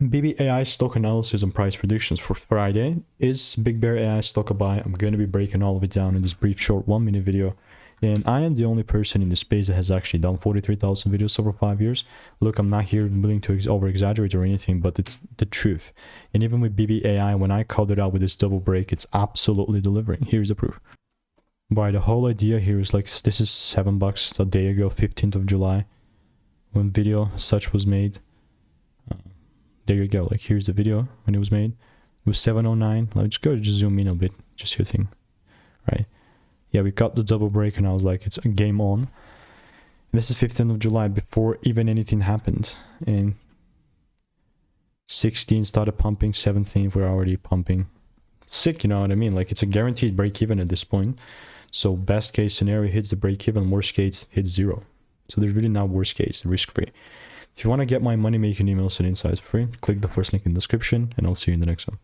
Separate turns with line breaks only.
BBAI stock analysis and price predictions for Friday. Is BigBear AI stock a buy? I'm going to be breaking all of it down in this brief short 1-minute video. And I am the only person in the space that has actually done 43,000 videos over 5 years. Look, I'm not here willing to over-exaggerate or anything, but it's the truth. And even with BBAI, when I called it out with this double break, it's absolutely delivering. Here's the proof. Right, the whole idea here is like, this is $7 a day ago, 15th of July, when video such was made. There you go, like here's the video when it was made. It was 7:09. Let's go, just zoom in a bit, just your thing, right? Yeah, we got the double break and I was like, it's a game on. This is 15th of July, before even anything happened. And 16 started pumping, 17th we're already pumping. Sick, you know what I mean? Like it's a guaranteed break even at this point. So best case scenario hits the break even, worst case hits 0. So there's really not worst case, risk free. If you want to get my money making emails and insights free, click the first link in the description and I'll see you in the next one.